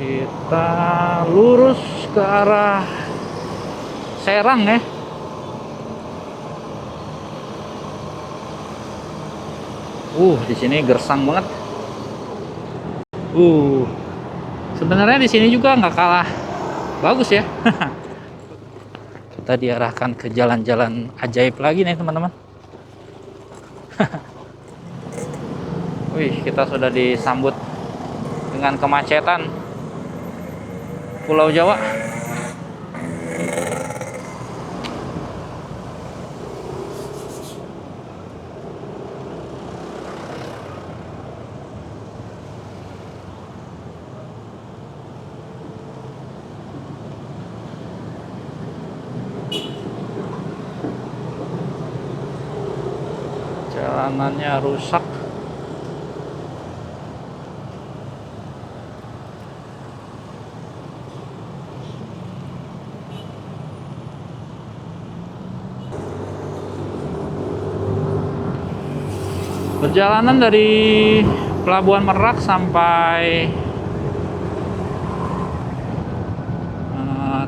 Kita lurus ke arah Serang ya. Di sini gersang banget. Sebenarnya di sini juga nggak kalah bagus ya. Kita diarahkan ke jalan-jalan ajaib lagi nih teman-teman. Kita sudah disambut dengan kemacetan Pulau Jawa. Jalanannya rusak. Perjalanan dari Pelabuhan Merak sampai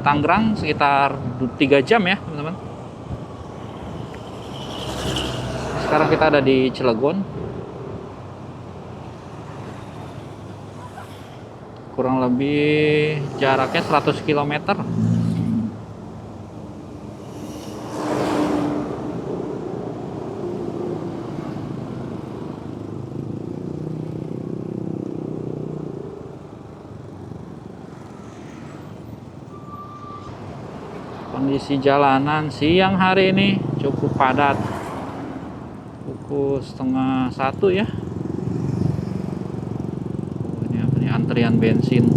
Tangerang sekitar 3 jam ya teman-teman. Sekarang kita ada di Cilegon. Kurang lebih jaraknya 100 km. Kondisi jalanan siang hari ini cukup padat. Pukul 12:30 ya. Ini apa nih, antrian bensin.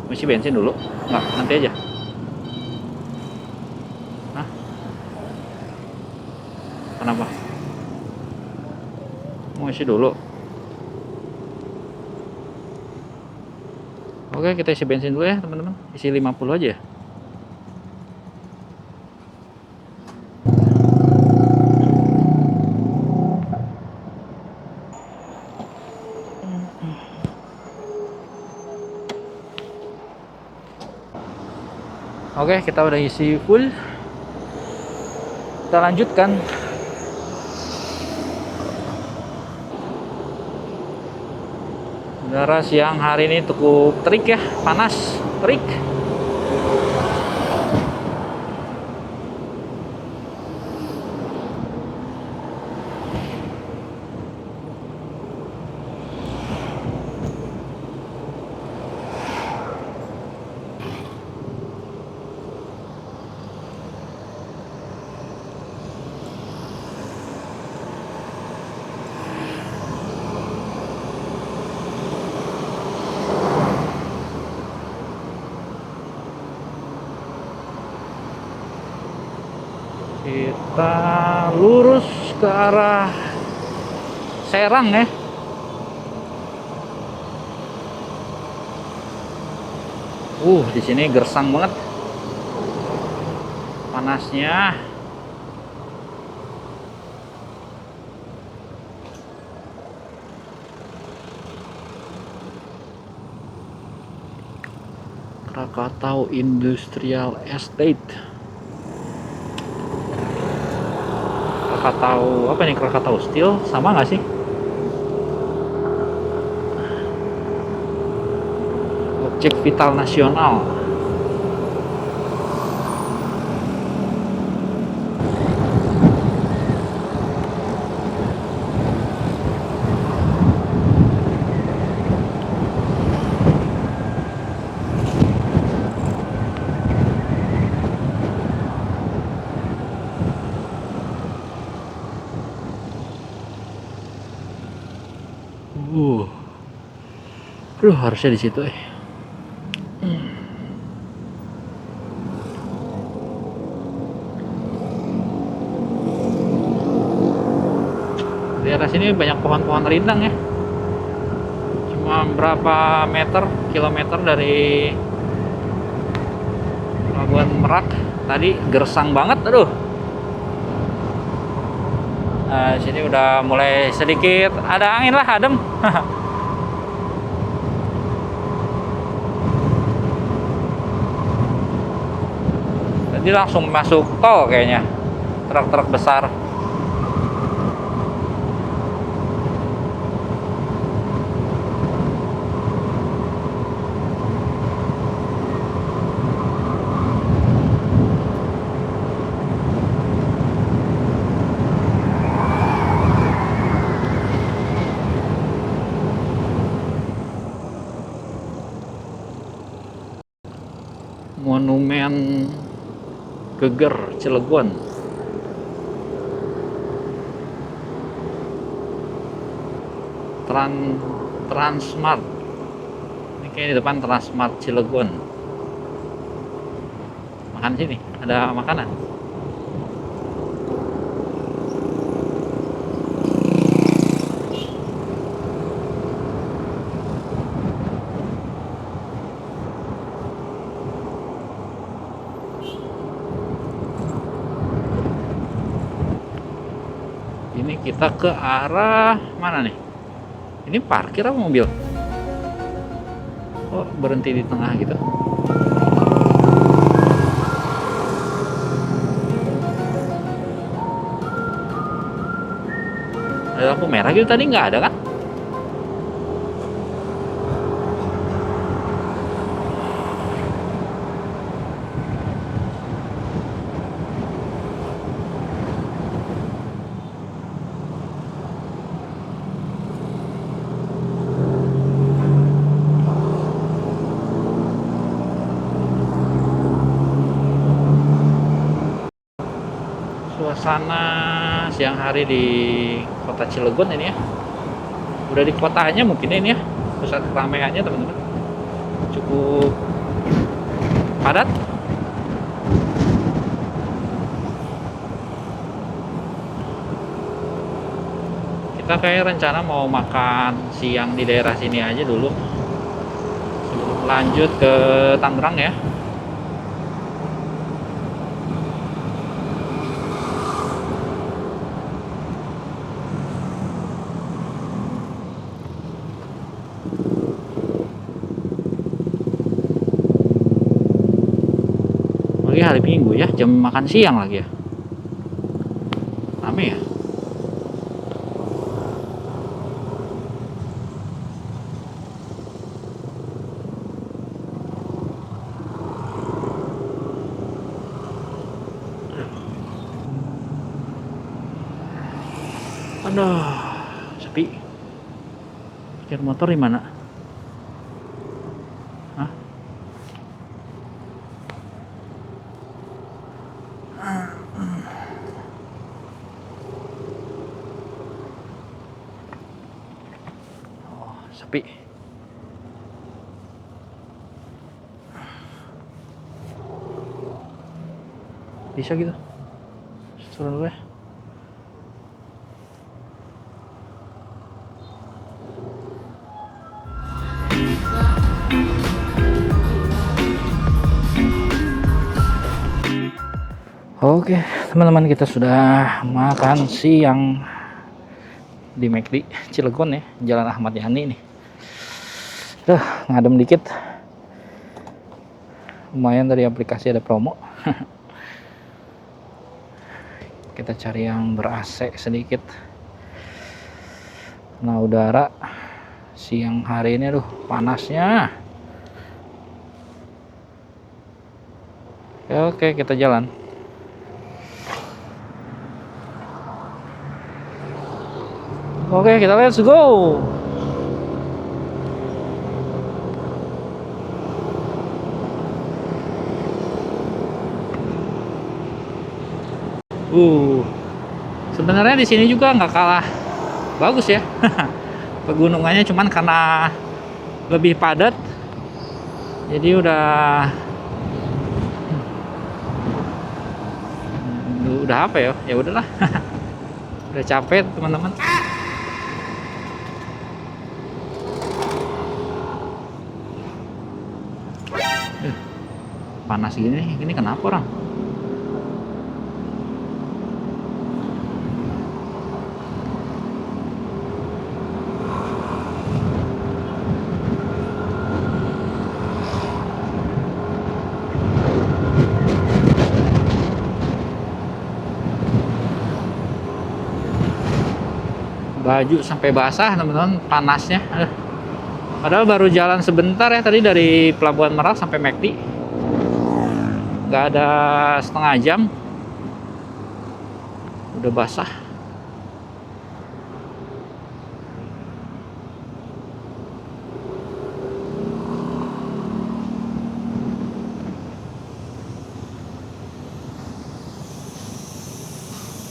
Isi bensin dulu? Enggak, nanti aja. Hah? Kenapa? Mau isi dulu? Oke, kita isi bensin dulu ya teman-teman. Isi 50 aja ya. Oke, kita udah isi full. Kita lanjutkan. Udara siang hari ini cukup terik ya, panas, terik. Kita lurus ke arah Serang ya. Di sini gersang banget. Panasnya. Krakatau Industrial Estate. Krakatau apa nih, Krakatau Steel sama nggak sih? Objek vital nasional. Harusnya di situ Di arah sini banyak pohon-pohon rindang ya. Cuma berapa kilometer dari Pelabuhan Merak. Tadi gersang banget, aduh. Sini udah mulai sedikit ada angin lah, adem. Tadi langsung masuk tol kayaknya, truk-truk besar. Monumen Geger Cilegon. Transmart. Ini kayak di depan Transmart Cilegon. Makan sini, ada makanan. Ini kita ke arah mana nih? Ini parkir apa mobil? Oh, berhenti di tengah gitu. Ada lampu merah gitu tadi nggak ada kan? Suasana siang hari di kota Cilegon ini ya. Udah di kotanya mungkin ini ya, pusat keramaiannya teman-teman. Cukup padat. Kita kayak rencana mau makan siang di daerah sini aja dulu sebelum lanjut ke Tangerang ya. Lagi hari Minggu ya, jam makan siang lagi ya. Rame ya. Aduh, sepi. Parkir motor di mana? Hah? Oh, sepi. Bisa gitu. Turun dulu ya. Oke, teman-teman, kita sudah makan siang di McD Cilegon ya, Jalan Ahmad Yani nih. Ngadem dikit. Lumayan dari aplikasi ada promo. Kita cari yang ber-AC sedikit. Nah, udara siang hari ini panasnya. Oke, kita jalan. Oke, kita let's go. Sebenarnya di sini juga nggak kalah bagus ya. Pegunungannya cuman karena lebih padat. Jadi udah apa ya? Ya udahlah. Udah capek, teman-teman. Panas gini, ini kenapa orang? Baju sampai basah teman-teman, panasnya. Padahal baru jalan sebentar ya tadi dari Pelabuhan Merak sampai McD. Nggak ada setengah jam. Udah basah.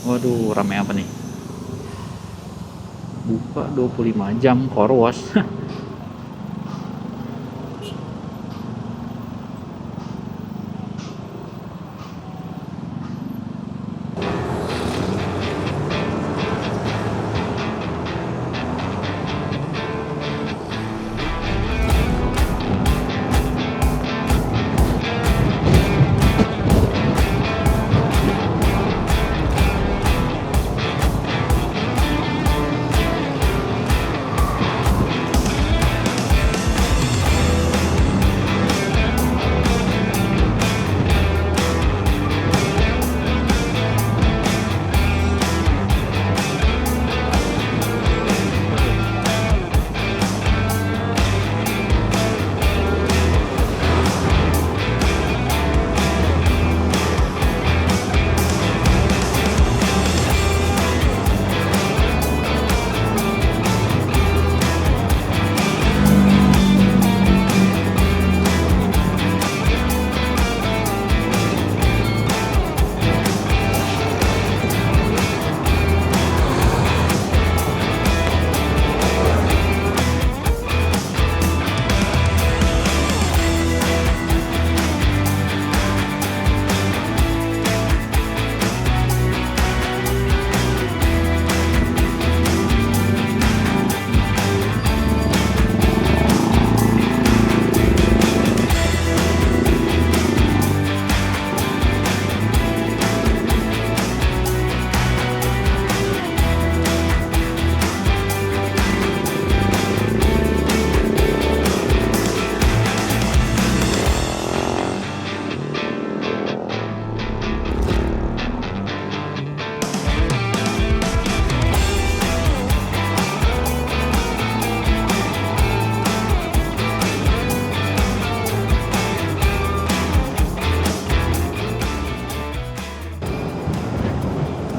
Waduh, ramai apa nih? Buka 25 jam car wash.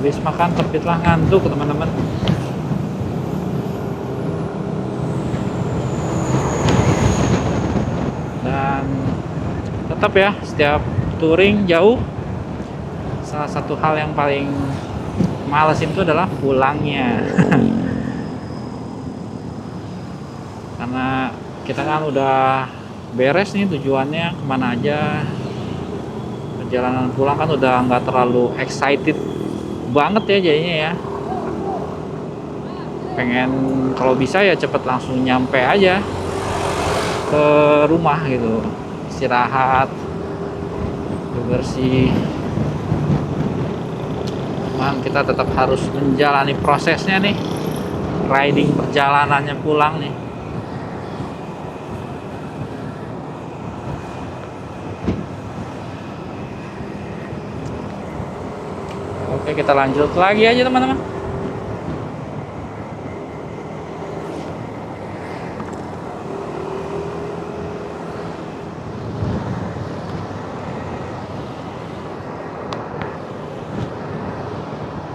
Habis makan terbitlah ngantuk teman-teman. Dan tetap ya, setiap touring jauh, salah satu hal yang paling males itu adalah pulangnya. Karena kita kan udah beres nih tujuannya kemana aja. Perjalanan pulang kan udah nggak terlalu excited banget ya jadinya ya. Pengen kalau bisa ya cepet langsung nyampe aja ke rumah gitu, istirahat, bersih. Cuman kita tetap harus menjalani prosesnya nih, riding perjalanannya pulang nih. Oke, kita lanjut lagi aja teman-teman.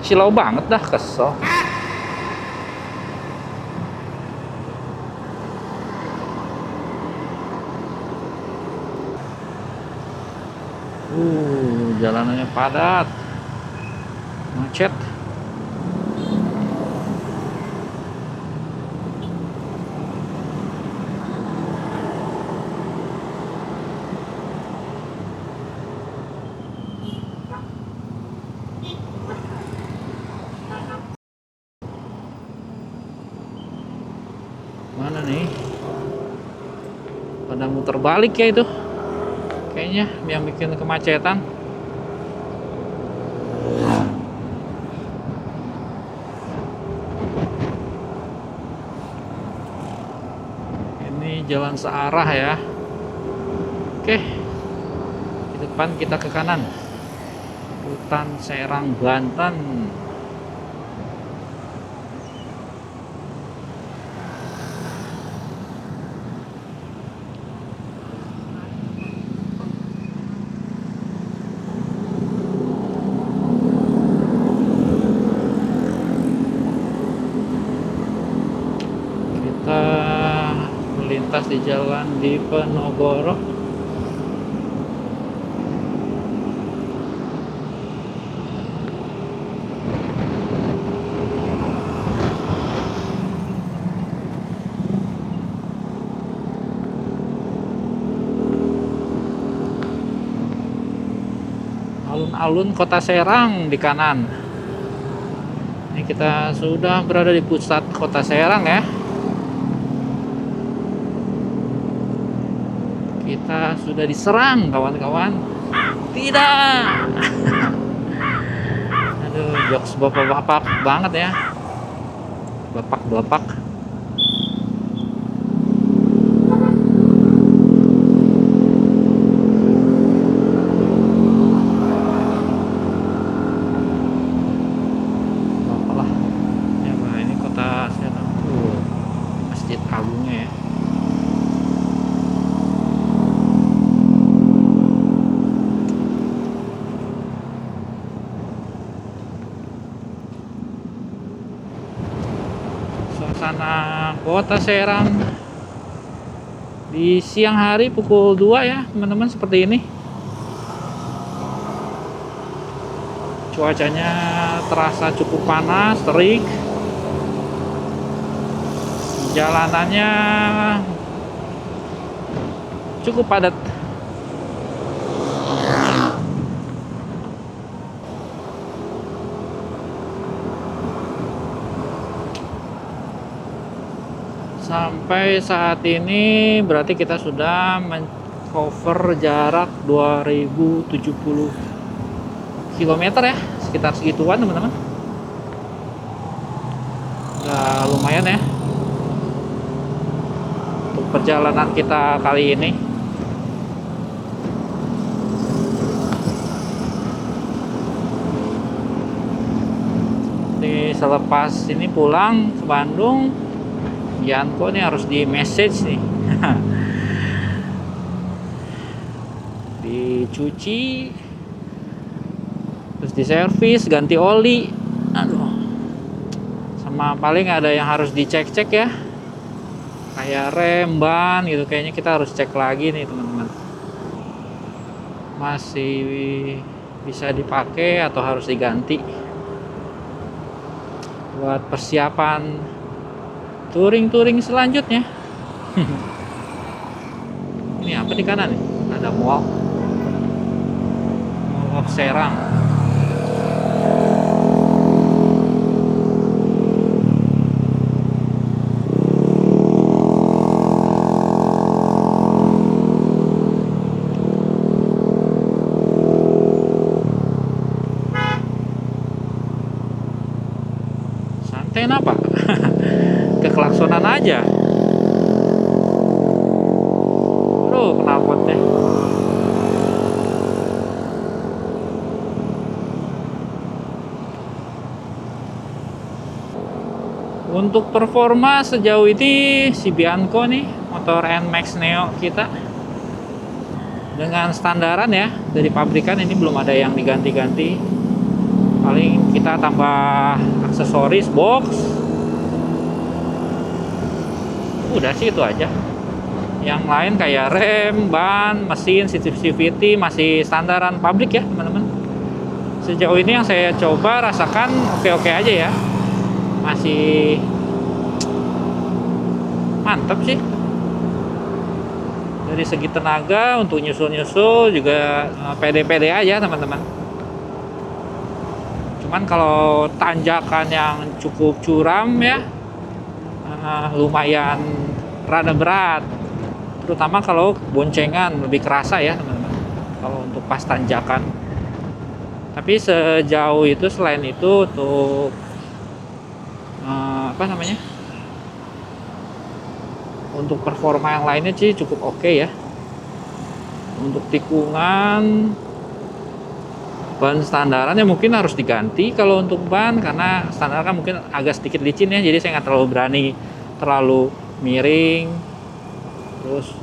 Silau banget dah, kesel. Jalanannya padat. Macet. Mana nih? Pada muter balik ya itu. Kayaknya yang bikin kemacetan. Jalan searah ya. Oke, di depan kita ke kanan, Rutan Serang, Banten. melintas di jalan Diponegoro. Alun-alun Kota Serang di kanan. Ini kita sudah berada di pusat Kota Serang ya. Kita sudah diserang kawan-kawan. Tidak. Aduh, jokes bapak-bapak banget ya. Bapak-bapak. Apalah. Ya, bah, ini Kota Serang. Masjid Agungnya ya. Suasana Kota Serang di siang hari pukul 2 ya teman-teman, seperti ini. Cuacanya terasa cukup panas, terik. Jalanannya cukup padat. Sampai saat ini berarti kita sudah cover jarak 2070 km ya, sekitar segituan teman-teman. Udah lumayan ya untuk perjalanan kita kali ini. Di selepas ini pulang ke Bandung, Yanko nih harus di message nih. Dicuci, terus diservis, ganti oli. Aduh. Sama paling ada yang harus dicek-cek ya. Kayak rem, ban gitu, kayaknya kita harus cek lagi nih teman-teman. Masih bisa dipakai atau harus diganti. Buat persiapan touring selanjutnya. Ini apa di kanan nih? Ada Mall of Serang. Santai apa? Keklaksonan aja. Aduh, knalpot deh. Untuk performa sejauh ini si Bianco nih, motor NMAX Neo kita dengan standaran ya dari pabrikan, ini belum ada yang diganti-ganti. Paling kita tambah aksesoris, box. Udah sih itu aja. Yang lain kayak rem, ban, mesin, CVT masih standaran pabrik ya teman-teman. Sejauh ini yang saya coba rasakan oke-oke aja ya. Masih mantap sih. Dari segi tenaga untuk nyusul-nyusul juga pede-pede aja teman-teman. Cuman kalau tanjakan yang cukup curam ya, lumayan rada berat, terutama kalau boncengan lebih kerasa ya teman-teman kalau untuk pas tanjakan. Tapi sejauh itu, selain itu untuk untuk performa yang lainnya sih cukup oke ya. Untuk tikungan, ban standaran ya mungkin harus diganti kalau untuk ban, karena standar kan mungkin agak sedikit licin ya, jadi saya nggak terlalu berani terlalu miring. Terus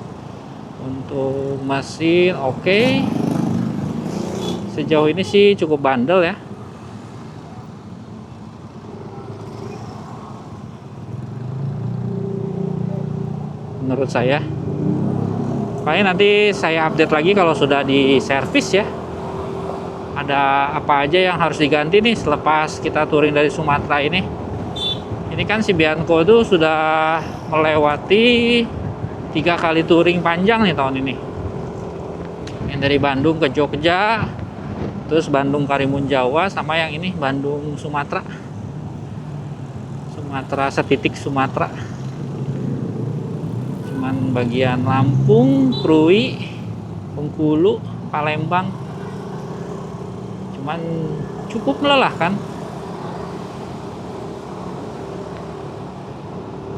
untuk mesin oke. Sejauh ini sih cukup bandel ya. menurut saya. Paling nanti saya update lagi kalau sudah di servis ya. Ada apa aja yang harus diganti nih selepas kita touring dari Sumatera ini. Ini kan si Bianco itu sudah melewati 3 kali touring panjang nih tahun ini. Yang dari Bandung ke Jogja, terus Bandung Karimun Jawa, sama yang ini Bandung Sumatera. Sumatera setitik Sumatera. Cuman bagian Lampung, Krui, Bengkulu, Palembang. Cuman cukup melelahkan.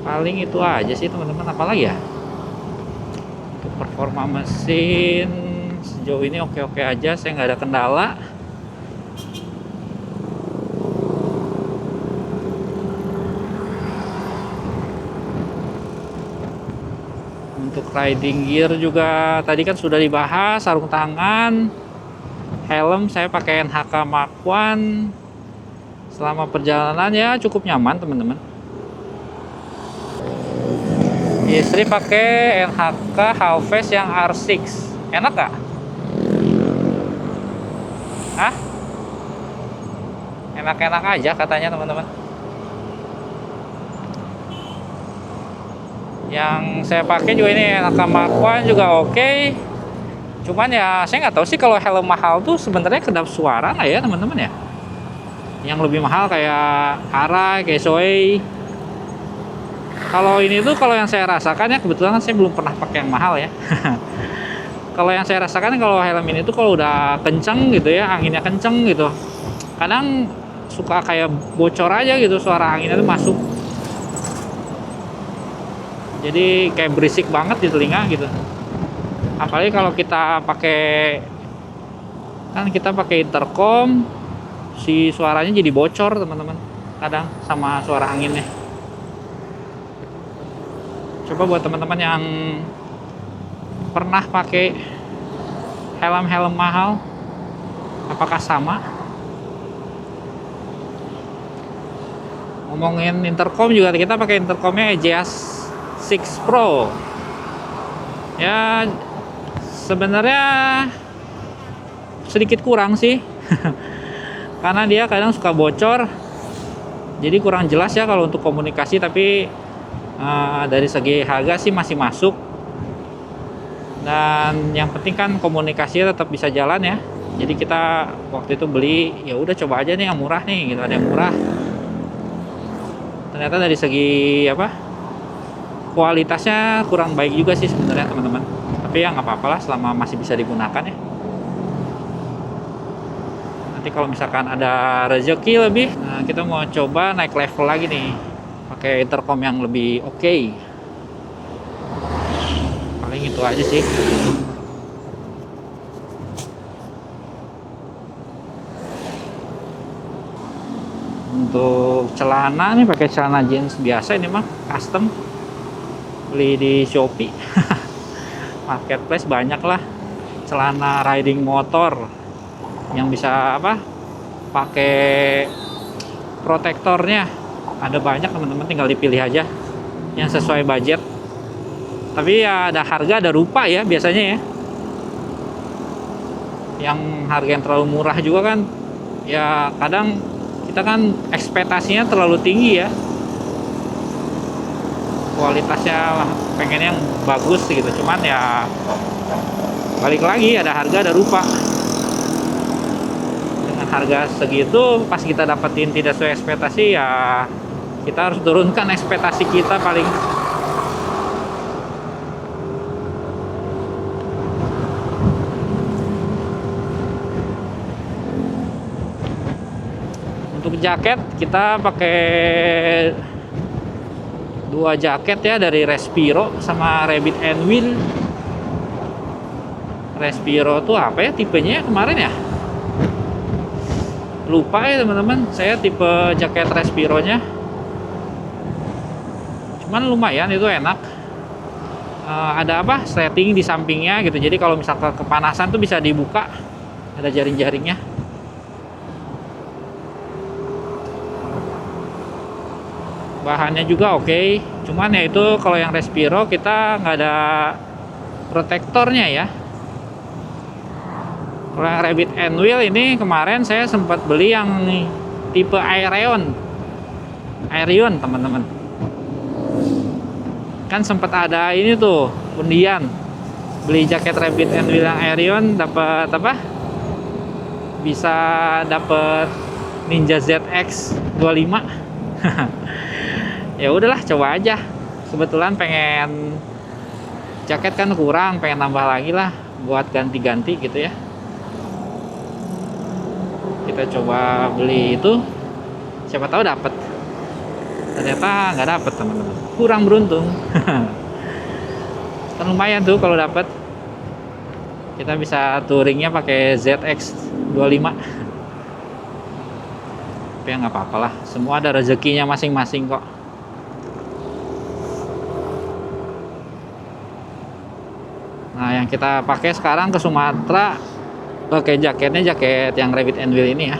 Paling itu aja sih teman-teman, apalagi ya? Untuk performa mesin sejauh ini oke-oke aja, saya nggak ada kendala. Untuk riding gear juga tadi kan sudah dibahas, sarung tangan, helm saya pakai NHK Mark 1. Selama perjalanan ya cukup nyaman teman-teman. Istri pakai NHK Halfest yang R6. Enak gak? Hah? Enak-enak aja katanya teman-teman. Yang saya pakai juga ini NHK Mark 1 juga oke. Cuman ya saya nggak tahu sih kalau helm mahal tuh sebenarnya kedap suara nggak ya teman-teman ya. Yang lebih mahal kayak Arai, kayak Shoei. Kalau ini tuh kalau yang saya rasakan ya, kebetulan saya belum pernah pakai yang mahal ya. Kalau yang saya rasakan kalau helm ini tuh kalau udah kenceng gitu ya, anginnya kenceng gitu, kadang suka kayak bocor aja gitu, suara anginnya tuh masuk. Jadi kayak berisik banget di telinga gitu. Apalagi kalau kita pakai, kan kita pakai intercom, si suaranya jadi bocor teman-teman. Kadang sama suara anginnya. Coba buat teman-teman yang pernah pakai helm-helm mahal, apakah sama? Ngomongin intercom juga, kita pakai intercomnya EJS 6 Pro. Ya sebenarnya sedikit kurang sih. Karena dia kadang suka bocor. Jadi kurang jelas ya kalau untuk komunikasi, tapi dari segi harga sih masih masuk. Dan yang penting kan komunikasinya tetap bisa jalan ya. Jadi kita waktu itu beli, ya udah coba aja nih yang murah nih gitu, ada yang murah. Ternyata dari segi kualitasnya kurang baik juga sih sebenarnya teman-teman. Tapi ya nggak apa-apa lah selama masih bisa digunakan ya. Nanti kalau misalkan ada rezeki lebih, kita mau coba naik level lagi nih, pakai intercom yang lebih oke. Paling itu aja sih. Untuk celana nih pakai celana jeans biasa, ini mah custom, beli di Shopee. Marketplace banyak lah celana riding motor yang bisa pakai protektornya, ada banyak teman-teman, tinggal dipilih aja yang sesuai budget. Tapi ya ada harga ada rupa ya biasanya ya. Yang harga yang terlalu murah juga kan ya kadang kita kan ekspektasinya terlalu tinggi ya, kualitasnya pengen yang bagus gitu, cuman ya balik lagi ada harga ada rupa. Dengan harga segitu pas kita dapetin tidak sesuai ekspektasi, ya kita harus turunkan ekspektasi kita paling. Untuk jaket kita pakai 2 jaket ya, dari Respiro sama Rabbit and Wheel. Respiro tuh apa ya tipenya kemarin ya? Lupa ya teman-teman, saya tipe jaket Respironya. Cuman lumayan itu enak. Ada setting di sampingnya gitu, jadi kalau misalkan kepanasan tuh bisa dibuka, ada jaring-jaringnya. bahannya juga oke, cuman ya itu kalau yang Respiro kita nggak ada protektornya ya. Kalau yang Rabbit and Wheel ini kemarin saya sempat beli yang tipe Aerion teman-teman, kan sempat ada ini tuh undian beli jaket Rabbit and Wheel yang Aerion dapat apa, bisa dapat Ninja ZX 25. Ya udahlah, coba aja. Kebetulan pengen jaket kan kurang, pengen nambah lagi lah buat ganti-ganti gitu ya. Kita coba beli itu, siapa tahu dapat. Ternyata nggak dapat teman-teman, kurang beruntung. Kan lumayan tuh kalau dapat. Kita bisa touringnya pakai ZX 25. Tapi ya nggak apa-apa lah, semua ada rezekinya masing-masing kok. Nah, yang kita pakai sekarang ke Sumatera pakai jaketnya jaket yang Rabbit and Wheel ini ya.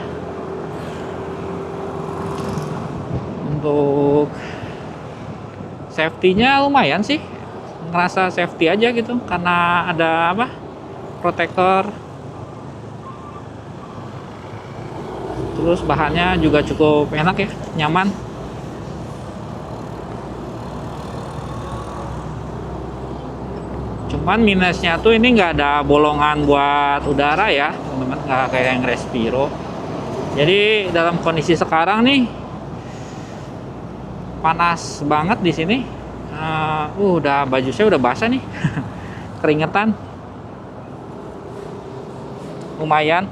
Untuk safety-nya lumayan sih, ngerasa safety aja gitu karena ada apa, protektor. Terus bahannya juga cukup enak ya, nyaman. Cuman minusnya tuh ini nggak ada bolongan buat udara ya teman-teman, nggak kayak yang Respiro. Jadi dalam kondisi sekarang nih panas banget di sini. Udah baju saya udah basah nih. Keringetan. Lumayan.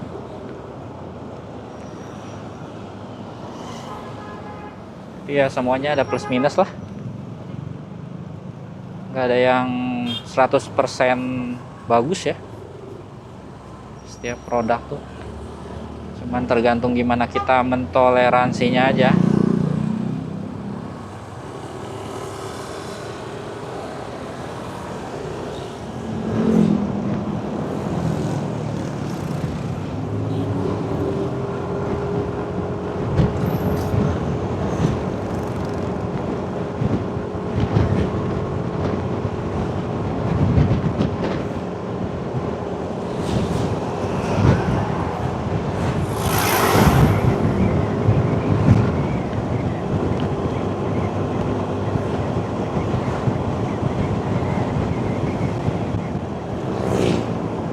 Ya semuanya ada plus minus lah. Nggak ada yang 100% bagus ya. Setiap produk tuh. Cuman tergantung gimana kita mentoleransinya aja.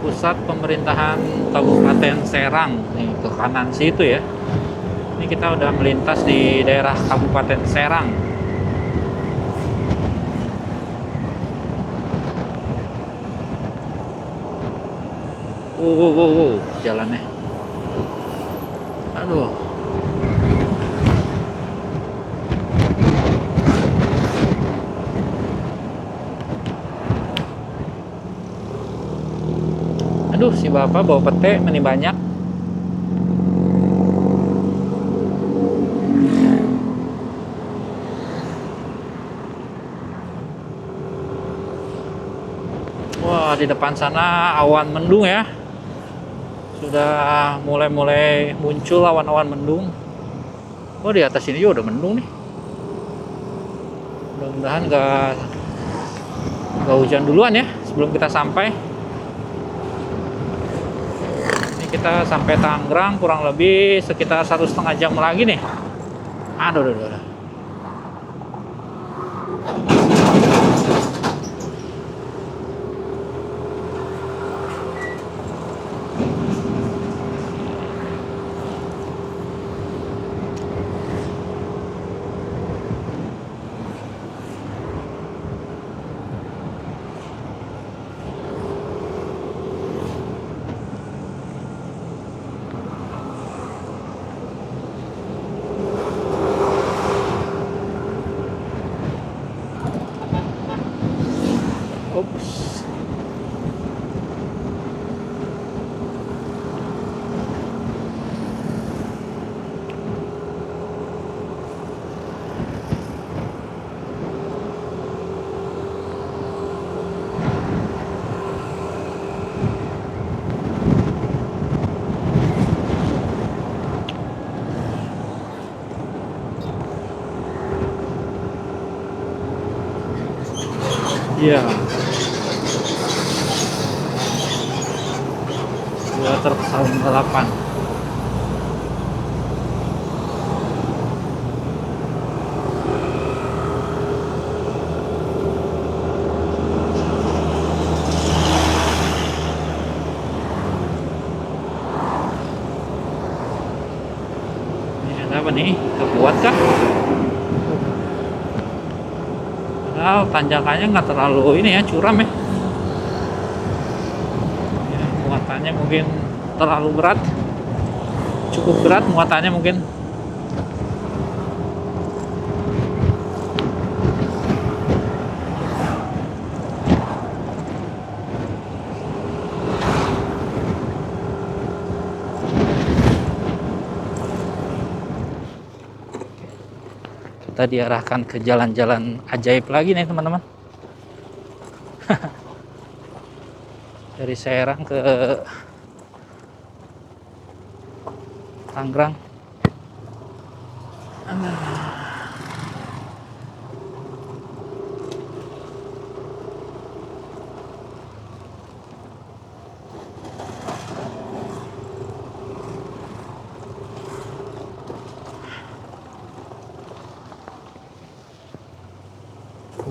Pusat pemerintahan Kabupaten Serang nih, ke kanan situ ya. Ini kita udah melintas di daerah Kabupaten Serang. Jalannya. Aduh. Aduh, si bapak bawa pete meni banyak. Wah, di depan sana awan mendung ya. Sudah mulai muncul awan-awan mendung. Oh, di atas ini juga udah mendung nih. Mudah-mudahan nggak hujan duluan ya sebelum kita sampai. Ini kita sampai Tangerang kurang lebih sekitar 1,5 jam lagi nih. Aduh. Ups. Iya, simulator pesawat balapan. Ini ada apa nih? Kebuat kah? Padahal tanjakannya nggak terlalu ini ya, curam ya. Ya, muatannya mungkin terlalu berat, cukup berat muatannya mungkin. Kita diarahkan ke jalan-jalan ajaib lagi nih teman-teman. Dari Serang ke Tangerang.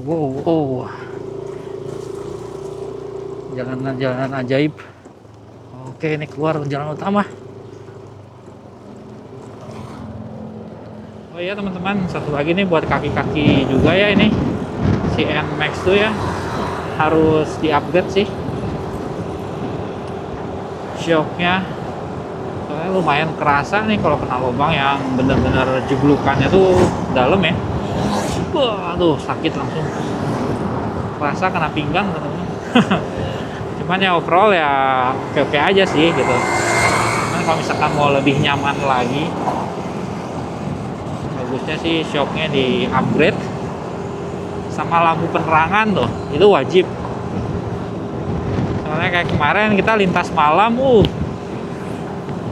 Wow, jalanan-jalanan ajaib. Oke, ini keluar jalan utama. Oh iya teman-teman, satu lagi nih buat kaki-kaki juga ya ini. Si NMAX tuh ya harus di-upgrade sih. Shocknya soalnya lumayan kerasa nih kalau kena lubang yang bener-bener jeglukannya tuh dalam ya. Wah, aduh sakit langsung. Kerasa kena pinggang teman-teman. Cuman ya overall ya oke-oke aja sih gitu. Cuman kalau misalkan mau lebih nyaman lagi, bagusnya sih shocknya di upgrade. Sama lampu penerangan tuh, itu wajib. Soalnya kayak kemarin kita lintas malam,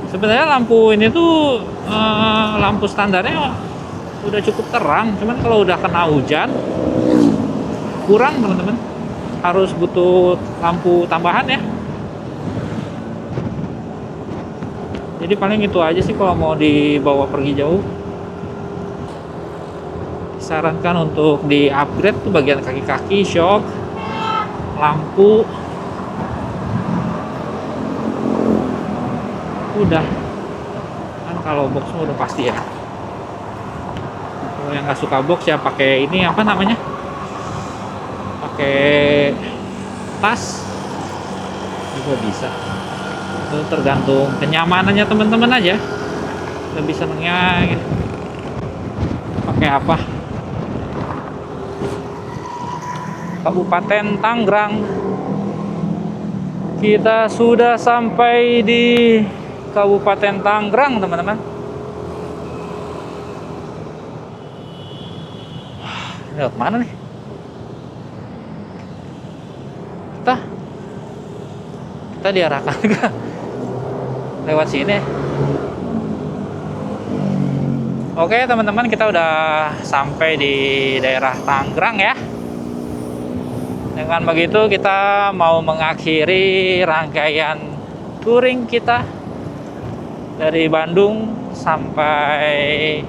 sebenarnya lampu ini tuh lampu standarnya udah cukup terang, cuman kalau udah kena hujan kurang teman-teman, harus butuh lampu tambahan ya. Jadi paling itu aja sih kalau mau dibawa pergi jauh. Sarankan untuk di upgrade tuh bagian kaki-kaki, shock, lampu. Udah kan kalau box udah pasti ya. Kalau yang nggak suka box ya pakai ini apa namanya, pakai tas juga bisa. Itu tergantung kenyamanannya teman-teman aja, lebih senengnya gitu. Pakai apa. Kabupaten Tangerang, kita sudah sampai di Kabupaten Tangerang teman-teman. Lewat mana nih? Kita diarahkan ke lewat sini. Oke teman-teman, kita udah sampai di daerah Tangerang ya. Dengan begitu kita mau mengakhiri rangkaian touring kita dari Bandung sampai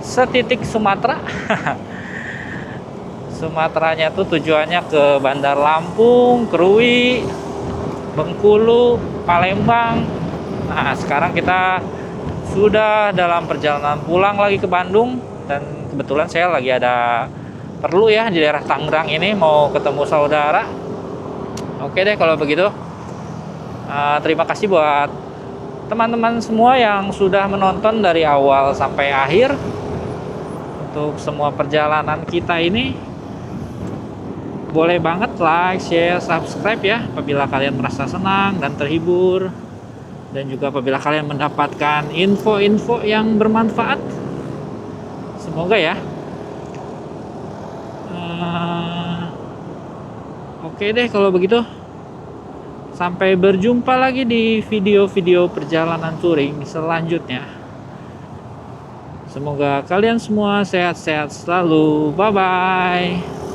setitik Sumatera. Sumateranya tuh tujuannya ke Bandar Lampung, Krui, Bengkulu, Palembang. Nah sekarang kita sudah dalam perjalanan pulang lagi ke Bandung, dan kebetulan saya lagi ada perlu ya di daerah Tangerang ini, mau ketemu saudara. Oke deh kalau begitu, terima kasih buat teman-teman semua yang sudah menonton dari awal sampai akhir untuk semua perjalanan kita ini. Boleh banget like, share, subscribe ya apabila kalian merasa senang dan terhibur, dan juga apabila kalian mendapatkan info-info yang bermanfaat. Semoga ya. Oke deh kalau begitu, sampai berjumpa lagi di video-video perjalanan touring selanjutnya. Semoga kalian semua sehat-sehat selalu. Bye bye.